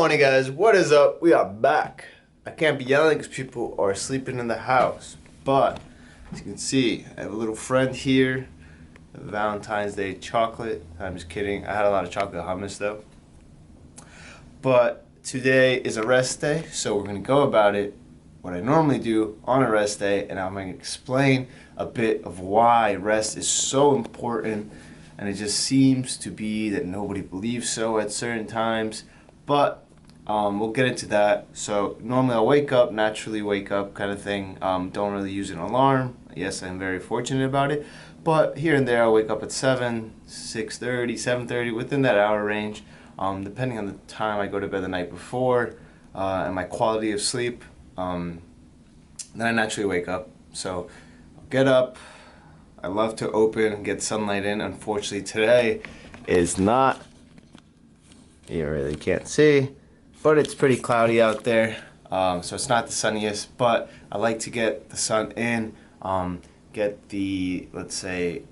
morning, guys. What is up? We are back. I can't be yelling because people are sleeping in the house, but as you can see, I have a little friend here. Valentine's Day chocolate. I'm just kidding. I had a lot of chocolate hummus though. But today is a rest day, so we're going to go about it what I normally do on a rest day, and I'm going to explain a bit of why rest is so important. And it just seems to be that nobody believes so at certain times, but we'll get into that. So normally I'll naturally wake up kind of thing. Don't really use an alarm. Yes, I'm very fortunate about it, but here and there I'll wake up at 7, 6:30, 7:30, within that hour range, depending on the time I go to bed the night before and my quality of sleep. Then I naturally wake up. So I'll get up. I love to open and get sunlight in. Unfortunately, today is not, you really can't see, but it's pretty cloudy out there. So it's not the sunniest, but I like to get the sun in, get the, let's say,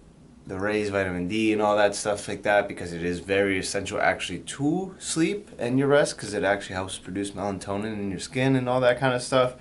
the rays, vitamin D and all that stuff like that, because it is very essential actually to sleep and your rest, because it actually helps produce melatonin in your skin and all that kind of stuff.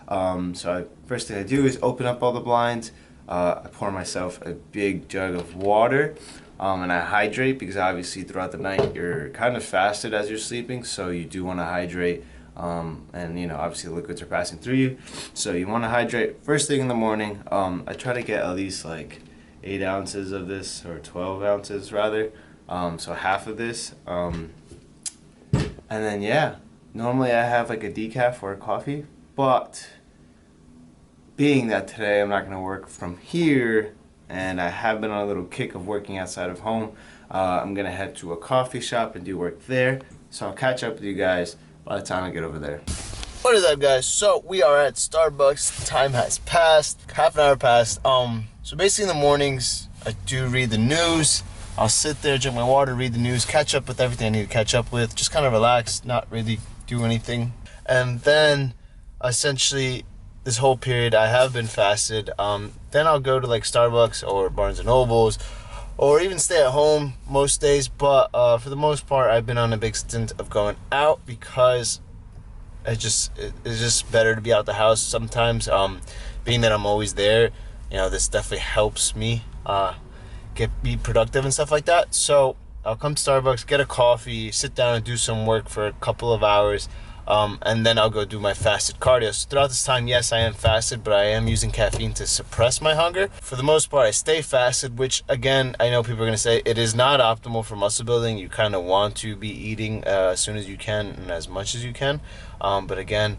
First thing I do is open up all the blinds. I pour myself a big jug of water, and I hydrate, because obviously throughout the night you're kind of fasted as you're sleeping, so you do want to hydrate, and you know, obviously the liquids are passing through you, so you want to hydrate first thing in the morning. I try to get at least like 8 ounces of this, or 12 ounces rather, so half of this, and then yeah, normally I have like a decaf or a coffee, but being that today I'm not going to work from here, and I have been on a little kick of working outside of home, I'm going to head to a coffee shop and do work there. So I'll catch up with you guys by the time I get over there. What is up, guys? So we are at Starbucks. Time has passed. Half an hour passed. So basically in the mornings, I do read the news. I'll sit there, drink my water, read the news, catch up with everything I need to catch up with. Just kind of relax, not really do anything. And then essentially this whole period I have been fasted. Then I'll go to like Starbucks or Barnes and Nobles, or even stay at home most days. But for the most part, I've been on a big stint of going out, because it's just better to be out the house sometimes. Being that I'm always there, you know, this definitely helps me be productive and stuff like that. So I'll come to Starbucks, get a coffee, sit down and do some work for a couple of hours. And then I'll go do my fasted cardio. So throughout this time, yes, I am fasted, but I am using caffeine to suppress my hunger. For the most part, I stay fasted, which again, I know people are going to say it is not optimal for muscle building. You kind of want to be eating as soon as you can and as much as you can. But again,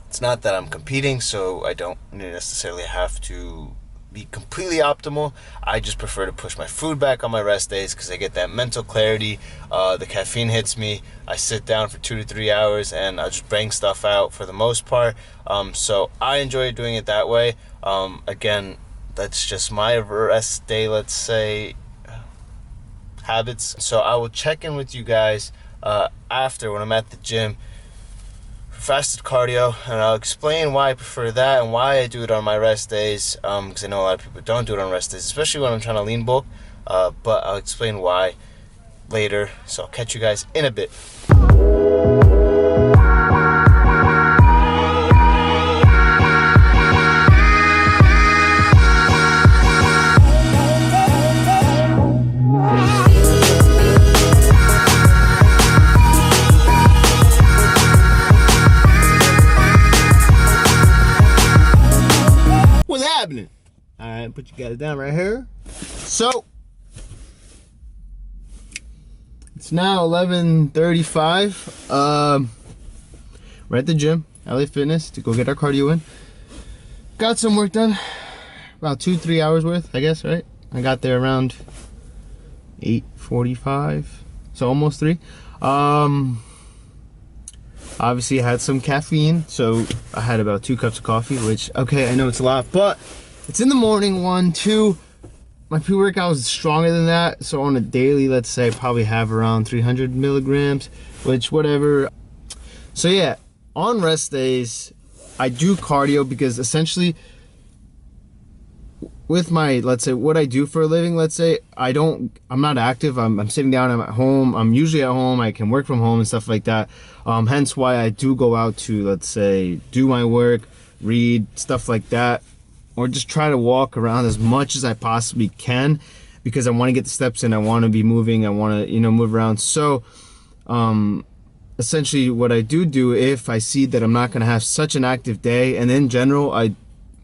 it's not that I'm competing, so I don't necessarily have to be completely optimal. I just prefer to push my food back on my rest days, because I get that mental clarity. The caffeine hits me, I sit down for 2 to 3 hours and I just bang stuff out for the most part. So I enjoy doing it that way. Again, that's just my rest day, let's say, habits. So I will check in with you guys after, when I'm at the gym, fasted cardio, and I'll explain why I prefer that and why I do it on my rest days, because I know a lot of people don't do it on rest days, especially when I'm trying to lean bulk, but I'll explain why later. So I'll catch you guys in a bit. Alright, put you guys down right here. So it's now 11:35. We're at the gym, LA Fitness, to go get our cardio in. Got some work done, about 2-3 hours worth, I guess, right? I got there around 8:45, so almost 3. Obviously I had some caffeine, so I had about 2 cups of coffee, which, okay, I know it's a lot, but it's in the morning. 1, 2, my pre-workout was stronger than that, so on a daily, let's say, I probably have around 300 milligrams, which, whatever. So yeah, on rest days, I do cardio, because essentially with my, let's say, what I do for a living, let's say, I'm not active. I'm sitting down, I'm at home. I'm usually at home. I can work from home and stuff like that. Hence why I do go out to, let's say, do my work, read, stuff like that, or just try to walk around as much as I possibly can, because I want to get the steps in. I want to be moving. I want to, move around. So, essentially what I do if I see that I'm not going to have such an active day, and in general,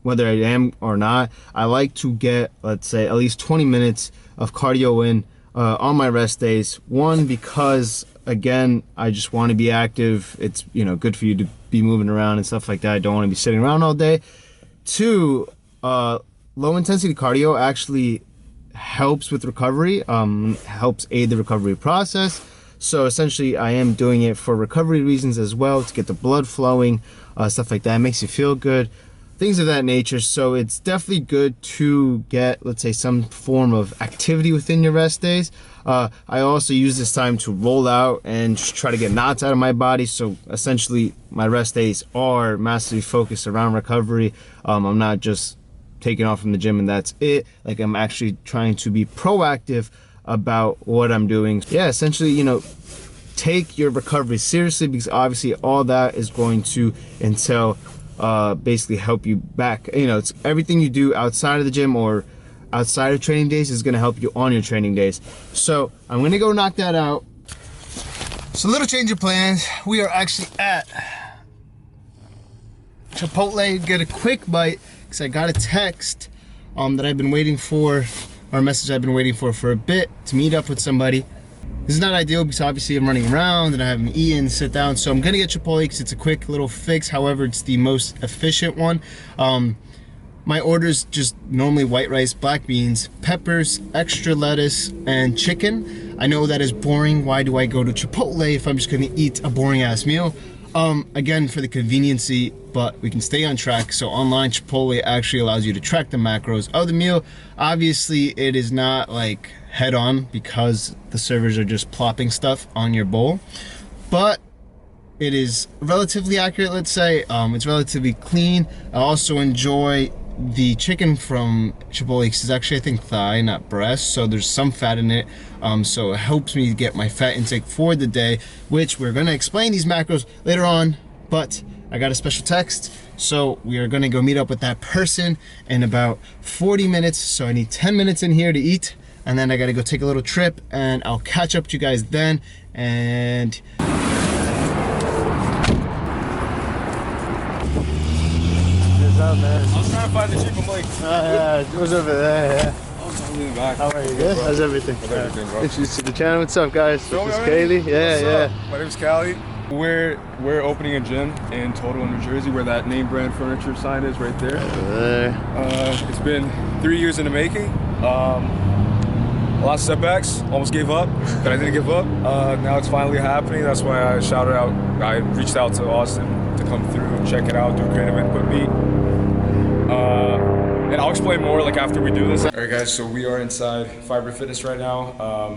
whether I am or not, I like to get, let's say, at least 20 minutes of cardio in on my rest days. One, because again, I just want to be active. It's, good for you to be moving around and stuff like that. I don't want to be sitting around all day. Two, low intensity cardio actually helps with recovery, helps aid the recovery process. So essentially I am doing it for recovery reasons as well, to get the blood flowing, stuff like that. It makes you feel good, things of that nature. So it's definitely good to get, let's say, some form of activity within your rest days. I also use this time to roll out and just try to get knots out of my body. So essentially my rest days are massively focused around recovery. I'm not just taking off from the gym and that's it. Like, I'm actually trying to be proactive about what I'm doing. Yeah, essentially, take your recovery seriously, because obviously all that is going to entail basically help you back. It's everything you do outside of the gym or outside of training days is going to help you on your training days. So I'm going to go knock that out. So, little change of plans. We are actually at Chipotle. Get a quick bite because I got a text that I've been waiting for, or a message I've been waiting for a bit, to meet up with somebody. This is not ideal because obviously I'm running around and I haven't eaten, sit down. So I'm gonna get Chipotle because it's a quick little fix. However, it's the most efficient one. My order's just normally white rice, black beans, peppers, extra lettuce, and chicken. I know that is boring. Why do I go to Chipotle if I'm just gonna eat a boring ass meal? Again, for the conveniency, but we can stay on track. So online, Chipotle actually allows you to track the macros of the meal. Obviously, it is not like head on because the servers are just plopping stuff on your bowl, but it is relatively accurate, let's say. It's relatively clean. I also enjoy the chicken from Chipotle because it's actually, I think, thigh, not breast, so there's some fat in it. So it helps me get my fat intake for the day, which we're gonna explain these macros later on. But I got a special text, so we are gonna go meet up with that person in about 40 minutes. So I need 10 minutes in here to eat, and then I gotta go take a little trip, and I'll catch up to you guys then. And man. I was trying to find the Jeep. I'm like, yeah, it was over there. Yeah. I was totally in the back. How are you? Good? How's everything? How's everything, bro? Introduce you to the channel. What's up, guys? This is Kaylee. Yeah. My name's Callie. We're opening a gym in Total, New Jersey, where that name brand furniture sign is right there. It's been 3 years in the making. A lot of setbacks. Almost gave up, but I didn't give up. Now it's finally happening. That's why I reached out to Austin to come through and check it out, do a creative input meet. And I'll explain more like after we do this. All right, guys, so we are inside Fiber Fitness right now.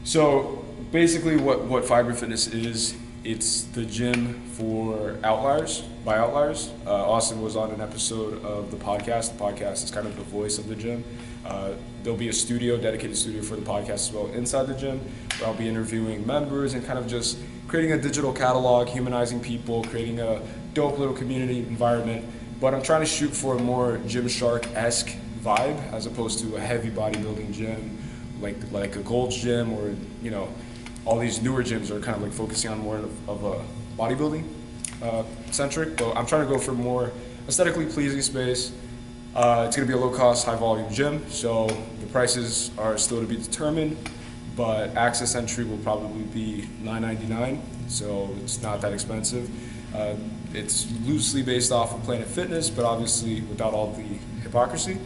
So basically what Fiber Fitness is, it's the gym for outliers, by outliers. Austin was on an episode of the podcast. The podcast is kind of the voice of the gym. There'll be a studio, dedicated studio for the podcast as well inside the gym, where I'll be interviewing members and kind of just creating a digital catalog, humanizing people, creating a dope little community environment. But I'm trying to shoot for a more Gymshark-esque vibe as opposed to a heavy bodybuilding gym, like a Gold's Gym, or all these newer gyms are kind of like focusing on more of a bodybuilding centric. But I'm trying to go for more aesthetically pleasing space. It's going to be a low-cost, high-volume gym, so the prices are still to be determined, but access entry will probably be $9.99, so it's not that expensive. It's loosely based off of Planet Fitness, but obviously without all the hypocrisy.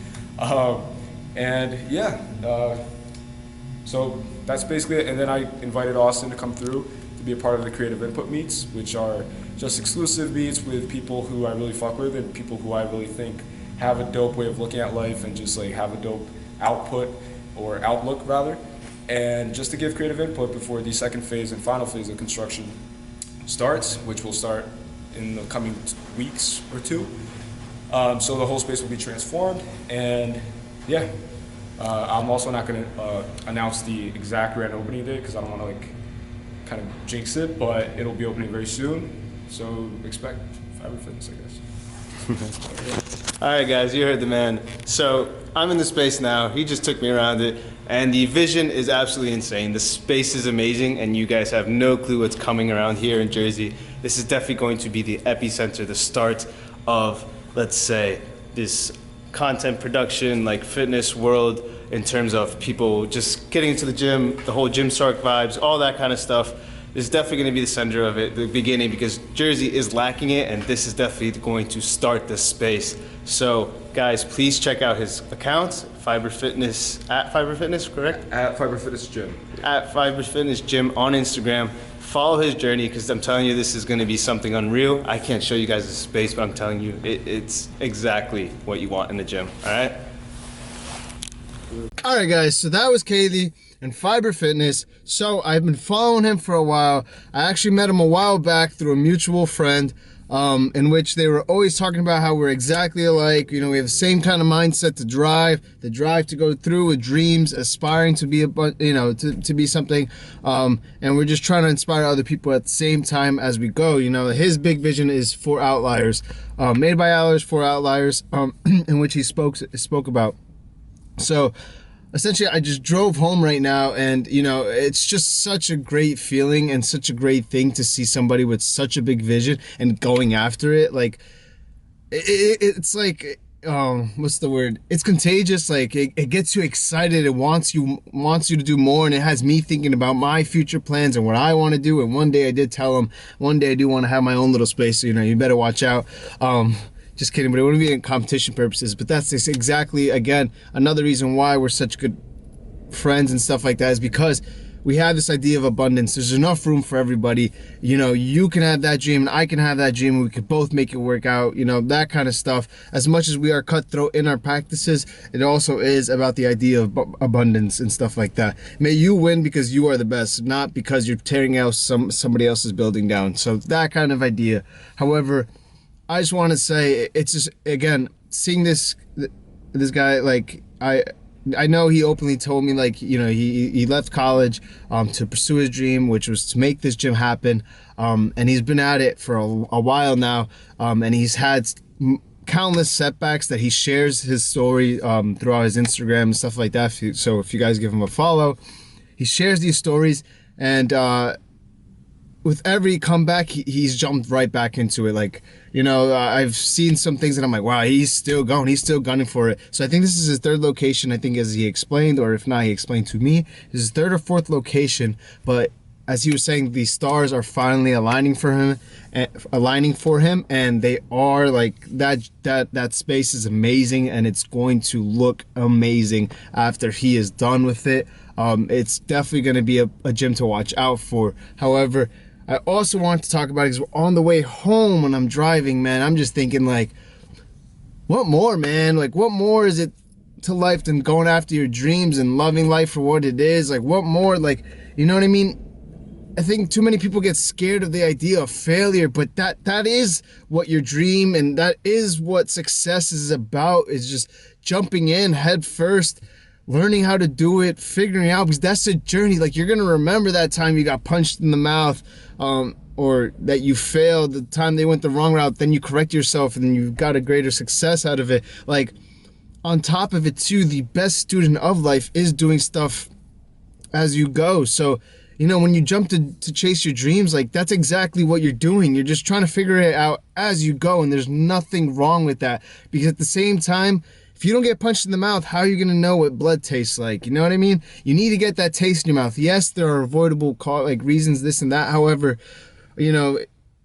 So that's basically it. And then I invited Austin to come through to be a part of the creative input meets, which are just exclusive meets with people who I really fuck with and people who I really think have a dope way of looking at life and just like have a dope output or outlook rather. And just to give creative input before the second phase and final phase of construction starts, which will start in the coming weeks or two. So the whole space will be transformed, and yeah, I'm also not going to announce the exact grand opening date because I don't want to like kind of jinx it, but it'll be opening very soon. So expect Fiber Fitness, I guess. All right, guys, you heard the man. So I'm in the space now. He just took me around it, and the vision is absolutely insane. The space is amazing, and you guys have no clue what's coming around here in Jersey. This is definitely going to be the epicenter, the start of, let's say, this content production, like fitness world, in terms of people just getting into the gym, the whole Gym Shark vibes, all that kind of stuff. Is definitely going to be the center of it, the beginning, because Jersey is lacking it, and this is definitely going to start this space. So, guys, please check out his accounts, Fiber Fitness, at Fiber Fitness, correct? At Fiber Fitness Gym. At Fiber Fitness Gym on Instagram. Follow his journey, because I'm telling you, this is going to be something unreal. I can't show you guys the space, but I'm telling you, it's exactly what you want in the gym, all right? All right, guys, so that was Kaylee and Fiber Fitness. So I've been following him for a while. I actually met him a while back through a mutual friend, in which they were always talking about how we're exactly alike. You know, we have the same kind of mindset to drive, the drive to go through with dreams, aspiring to be to be something, and we're just trying to inspire other people at the same time as we go. You know, his big vision is for Outliers, made by Outliers for Outliers, in which he spoke about. So essentially, I just drove home right now, and you know, it's just such a great feeling and such a great thing to see somebody with such a big vision and going after it. Like it's like, what's the word? It's contagious. Like it gets you excited. It wants you to do more, and it has me thinking about my future plans and what I want to do. And one day I did tell him, one day I do want to have my own little space. So, you know, you better watch out. Just kidding, but it wouldn't be in competition purposes. But that's just exactly, again, another reason why we're such good friends and stuff like that, is because we have this idea of abundance. There's enough room for everybody. You know, you can have that dream and I can have that dream, and we could both make it work out, you know, that kind of stuff. As much as we are cutthroat in our practices, it also is about the idea of abundance and stuff like that. May you win because you are the best, not because you're tearing out somebody else's building down. So that kind of idea. However, I just want to say, it's just, again, seeing this guy, like, I know he openly told me, like, you know, he left college to pursue his dream, which was to make this gym happen, and he's been at it for a while now, and he's had countless setbacks that he shares his story throughout his Instagram and stuff like that. So if you guys give him a follow, he shares these stories, and with every comeback, he's jumped right back into it. Like, you know, I've seen some things and I'm like, wow, he's still going, he's still gunning for it. So I think this is his third location, I think, as he explained, or if not, he explained to me, his third or fourth location. But as he was saying, the stars are finally aligning for him, and they are, like, that space is amazing, and it's going to look amazing after he is done with it. It's definitely going to be a gym to watch out for. However, I also want to talk about it because we're on the way home when I'm driving, man. I'm just thinking, like, what more, man? Like, what more is it to life than going after your dreams and loving life for what it is? Like, what more? Like, you know what I mean? I think too many people get scared of the idea of failure, but that is what your dream, and that is what success is about, is just jumping in head first, learning how to do it, figuring out, because that's the journey. Like, you're gonna remember that time you got punched in the mouth, or that you failed, the time they went the wrong route, then you correct yourself and then you got a greater success out of it. Like, on top of it too, the best student of life is doing stuff as you go. So, you know, when you jump to chase your dreams, like, that's exactly what you're doing. You're just trying to figure it out as you go, and there's nothing wrong with that, because at the same time, if you don't get punched in the mouth, how are you going to know what blood tastes like? You know what I mean? You need to get that taste in your mouth. Yes, there are avoidable reasons, this and that. However, you know,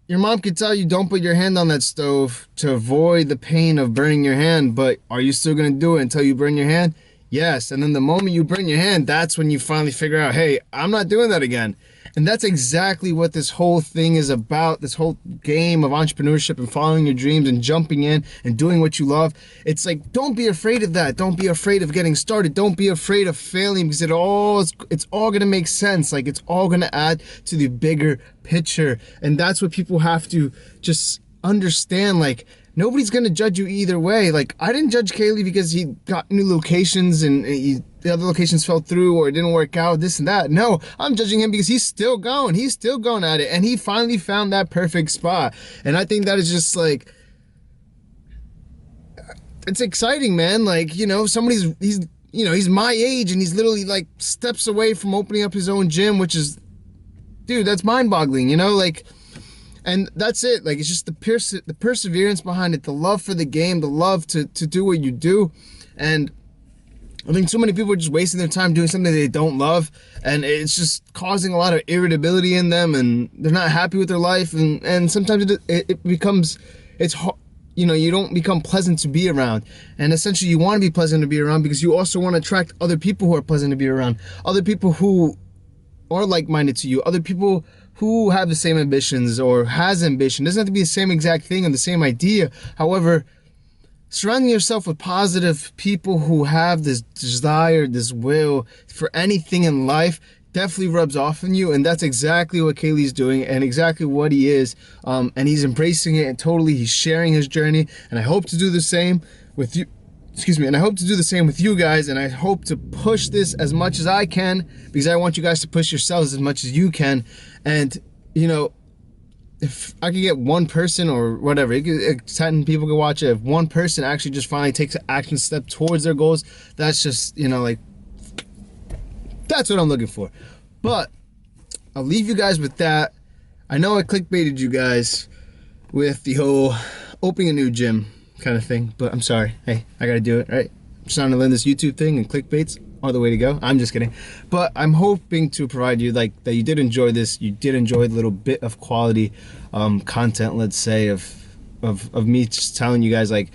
your mom could tell you don't put your hand on that stove to avoid the pain of burning your hand, but are you still going to do it until you burn your hand? Yes. And then the moment you burn your hand, that's when you finally figure out, hey, I'm not doing that again. And that's exactly what this whole thing is about, this whole game of entrepreneurship and following your dreams and jumping in and doing what you love. It's like, don't be afraid of that. Don't be afraid of getting started. Don't be afraid of failing, because it's all going to make sense. Like, it's all going to add to the bigger picture. And that's what people have to just understand. Like, nobody's gonna judge you either way. Like, I didn't judge Kaylee because he got new locations and the other locations fell through or it didn't work out, this and that. No, I'm judging him because he's still going. He's still going at it, and he finally found that perfect spot. And I think that is just like, it's exciting, man. Like, you know, he's my age and he's literally like steps away from opening up his own gym, which is, dude, that's mind-boggling, you know, like. And that's it. Like, it's just the perseverance behind it, the love for the game, the love to do what you do. And I think so many people are just wasting their time doing something they don't love, and it's just causing a lot of irritability in them, and they're not happy with their life, and sometimes it becomes, it's hard. You know, you don't become pleasant to be around. And essentially you want to be pleasant to be around because you also want to attract other people who are pleasant to be around, other people who are like-minded to you, other people who have the same ambitions or has ambition. It doesn't have to be the same exact thing or the same idea. However, surrounding yourself with positive people who have this desire, this will for anything in life definitely rubs off on you, and that's exactly what Kaylee's doing and exactly what he is. And he's embracing it, and totally he's sharing his journey, and I hope to do the same with you. Excuse me, and I hope to do the same with you guys, and I hope to push this as much as I can because I want you guys to push yourselves as much as you can. And, you know, if I could get one person or whatever, 10 people could watch it, if one person actually just finally takes an action step towards their goals, that's just, you know, like, that's what I'm looking for. But I'll leave you guys with that. I know I clickbaited you guys with the whole opening a new gym kind of thing, but I'm sorry. Hey, I gotta do it, right? I'm trying to learn this YouTube thing, and clickbaits are the way to go. I'm just kidding. But I'm hoping to provide you, like, that you did enjoy this. You did enjoy the little bit of quality content, let's say, of me just telling you guys, like,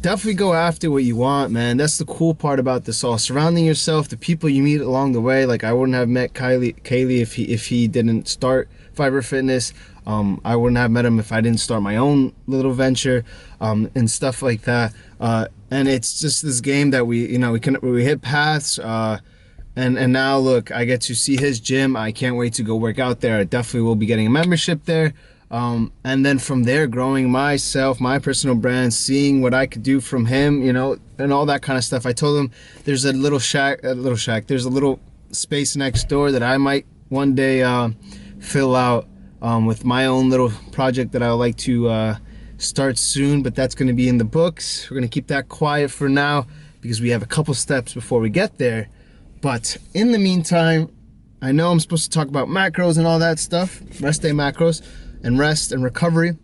definitely go after what you want, man. That's the cool part about this all. Surrounding yourself, the people you meet along the way. Like, I wouldn't have met Kaylee if he didn't start Fiber Fitness. I wouldn't have met him if I didn't start my own little venture, and stuff like that. And it's just this game that we hit paths. And now look, I get to see his gym. I can't wait to go work out there. I definitely will be getting a membership there. And then from there, growing myself, my personal brand, seeing what I could do from him, you know, and all that kind of stuff. I told him there's there's a little space next door that I might one day fill out with my own little project that I would like to start soon, but that's going to be in the books. We're going to keep that quiet for now because we have a couple steps before we get there. But in the meantime, I know I'm supposed to talk about macros and all that stuff, rest day macros, and rest and recovery,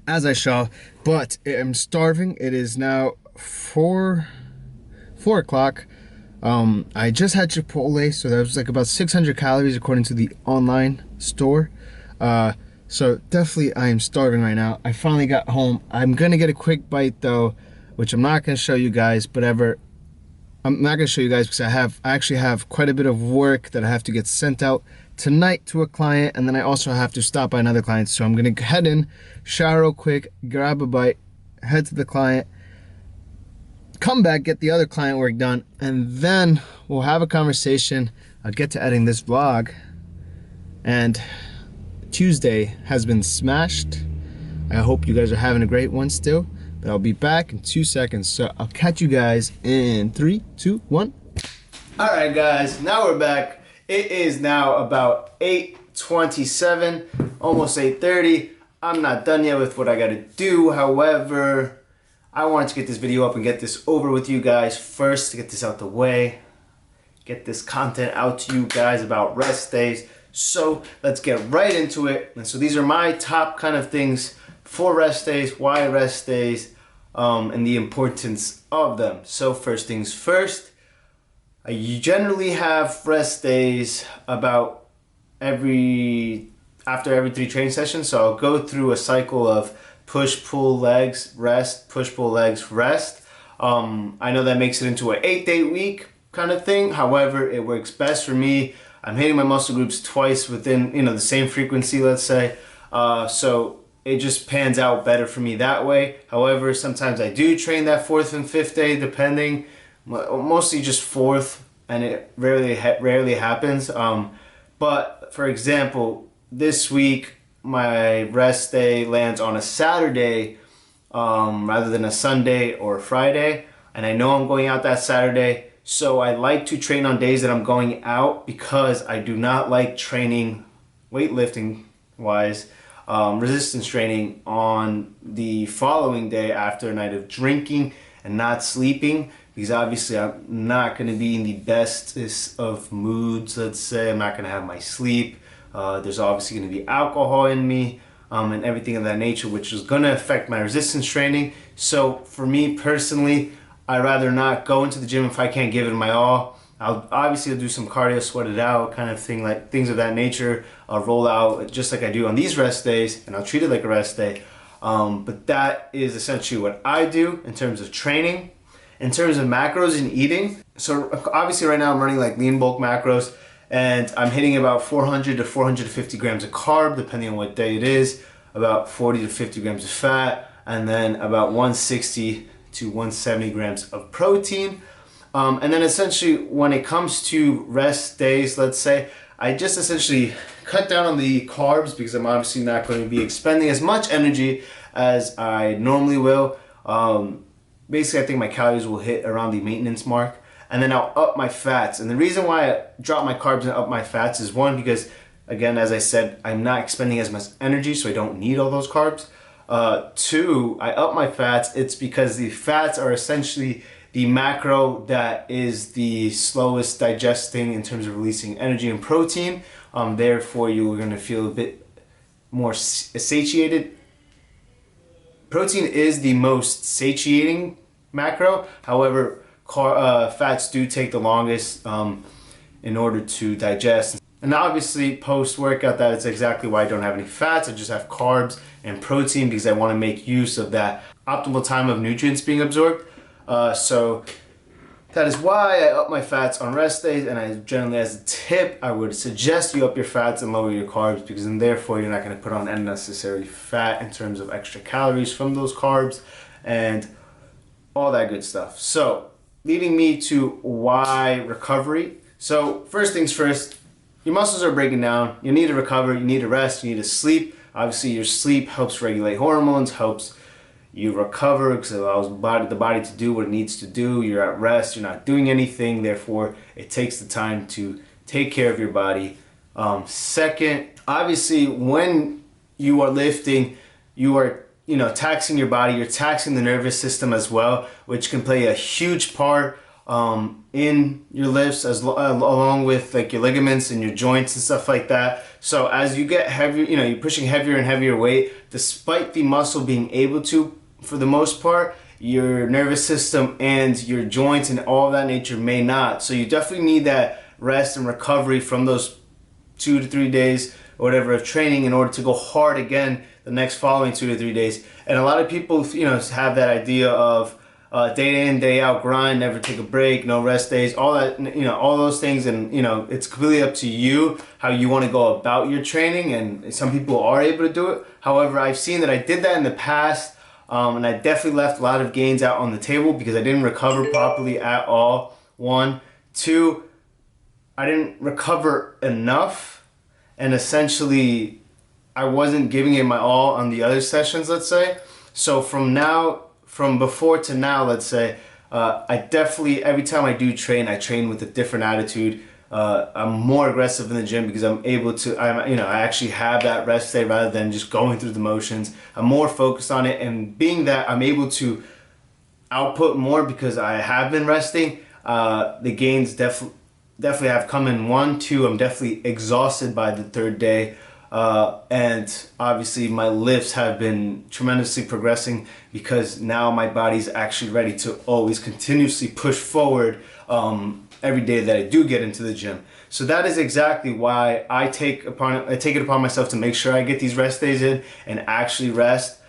as I shall, but I'm starving. It is now 4 o'clock. I just had Chipotle, so that was like about 600 calories according to the online store. So definitely I am starving right now. I finally got home. I'm gonna get a quick bite though, which I'm not gonna show you guys, I'm not gonna show you guys because I actually have quite a bit of work that I have to get sent out tonight to a client, and then I also have to stop by another client. So I'm gonna head in, shower real quick, grab a bite, head to the client, come back, get the other client work done, and then we'll have a conversation. I'll get to editing this vlog, and Tuesday has been smashed. I hope you guys are having a great one still, but I'll be back in 2 seconds. So I'll catch you guys in 3, 2, 1. All right, guys, now we're back. It is now about 8:27, almost 8:30. I'm not done yet with what I gotta do. However, I wanted to get this video up and get this over with you guys first, to get this out the way, get this content out to you guys about rest days. So let's get right into it. And so these are my top kind of things for rest days, why rest days, and the importance of them. So first things first, you generally have rest days about after every 3 training sessions. So I'll go through a cycle of push, pull, legs, rest, push, pull, legs, rest. I know that makes it into an 8-day week kind of thing. However, it works best for me. I'm hitting my muscle groups twice within, the same frequency, let's say. So it just pans out better for me that way. However, sometimes I do train that 4th and 5th day, depending. Mostly just 4th, and it rarely happens. But for example, this week my rest day lands on a Saturday, rather than a Sunday or a Friday. And I know I'm going out that Saturday, so I like to train on days that I'm going out because I do not like training weightlifting wise, resistance training on the following day after a night of drinking and not sleeping, because obviously I'm not going to be in the bestest of moods. Let's say I'm not going to have my sleep. There's obviously going to be alcohol in me, and everything of that nature, which is going to affect my resistance training. So for me personally, I'd rather not go into the gym if I can't give it my all. I'll do some cardio, sweat it out, kind of thing, like things of that nature. I'll roll out just like I do on these rest days, and I'll treat it like a rest day. But that is essentially what I do in terms of training. In terms of macros and eating, so obviously right now I'm running like lean bulk macros, and I'm hitting about 400 to 450 grams of carb, depending on what day it is, about 40 to 50 grams of fat, and then about 160 to 170 grams of protein. And then essentially when it comes to rest days, let's say, I just essentially cut down on the carbs because I'm obviously not going to be expending as much energy as I normally will. Basically, I think my calories will hit around the maintenance mark. And then I'll up my fats. And the reason why I drop my carbs and up my fats is one, because again, as I said, I'm not expending as much energy, so I don't need all those carbs. Two, I up my fats. It's because the fats are essentially the macro that is the slowest digesting in terms of releasing energy and protein. Therefore, you're going to feel a bit more satiated. Protein is the most satiating macro. However, fats do take the longest in order to digest. And obviously, post-workout, that is exactly why I don't have any fats. I just have carbs and protein because I want to make use of that optimal time of nutrients being absorbed. So that is why I up my fats on rest days, and I generally, as a tip, I would suggest you up your fats and lower your carbs, because then therefore you're not going to put on unnecessary fat in terms of extra calories from those carbs and all that good stuff. So leading me to why recovery. So first things first, your muscles are breaking down. You need to recover, you need to rest, you need to sleep. Obviously your sleep helps regulate hormones, helps you recover because it allows the body to do what it needs to do. You're at rest, you're not doing anything, therefore it takes the time to take care of your body. Second, obviously when you are lifting, you are taxing your body, you're taxing the nervous system as well, which can play a huge part in your lifts, along with like your ligaments and your joints and stuff like that. So as you get heavier, you're pushing heavier and heavier weight, despite the muscle being able to, for the most part, your nervous system and your joints and all of that nature may not. So you definitely need that rest and recovery from those 2 to 3 days or whatever of training in order to go hard again the next following 2 to 3 days. And a lot of people, have that idea of day in, day out grind, never take a break, no rest days, all that, all those things. And, it's completely up to you how you want to go about your training. And some people are able to do it. However, I've seen that I did that in the past. And I definitely left a lot of gains out on the table because I didn't recover properly at all. 1, 2, I didn't recover enough, and essentially I wasn't giving it my all on the other sessions, let's say. So from before to now, let's say, I definitely, every time I do train, I train with a different attitude. I'm more aggressive in the gym because I'm able to, I actually have that rest day rather than just going through the motions. I'm more focused on it, and being that I'm able to output more because I have been resting, the gains definitely have come in. 1, 2, I'm definitely exhausted by the 3rd day. And obviously my lifts have been tremendously progressing because now my body's actually ready to always continuously push forward every day that I do get into the gym. So that is exactly why I take it upon myself to make sure I get these rest days in and actually rest.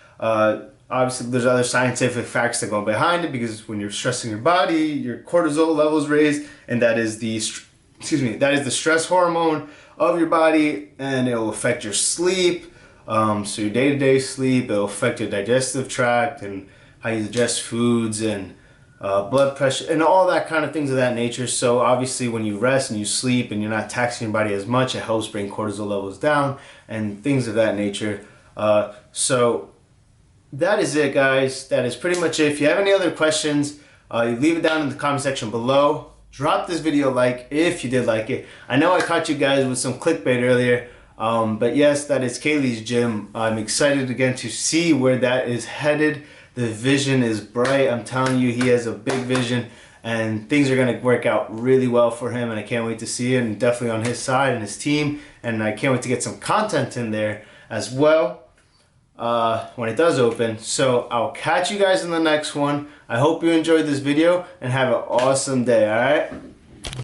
Obviously there's other scientific facts that go behind it, because when you're stressing your body, your cortisol levels raise, and that is the stress hormone of your body, and it will affect your sleep, so your day-to-day sleep. It will affect your digestive tract and how you digest foods, and blood pressure and all that kind of things of that nature. So obviously when you rest and you sleep and you're not taxing your body as much, it helps bring cortisol levels down and things of that nature. So that is it, guys. That is pretty much it. If you have any other questions, you leave it down in the comment section below. Drop this video a like if you did like it. I know I caught you guys with some clickbait earlier, but yes, that is Kaylee's gym. I'm excited again to see where that is headed. The vision is bright. I'm telling you, he has a big vision, and things are going to work out really well for him, and I can't wait to see it, and definitely on his side and his team, and I can't wait to get some content in there as well when it does open. So I'll catch you guys in the next one. I hope you enjoyed this video and have an awesome day, alright?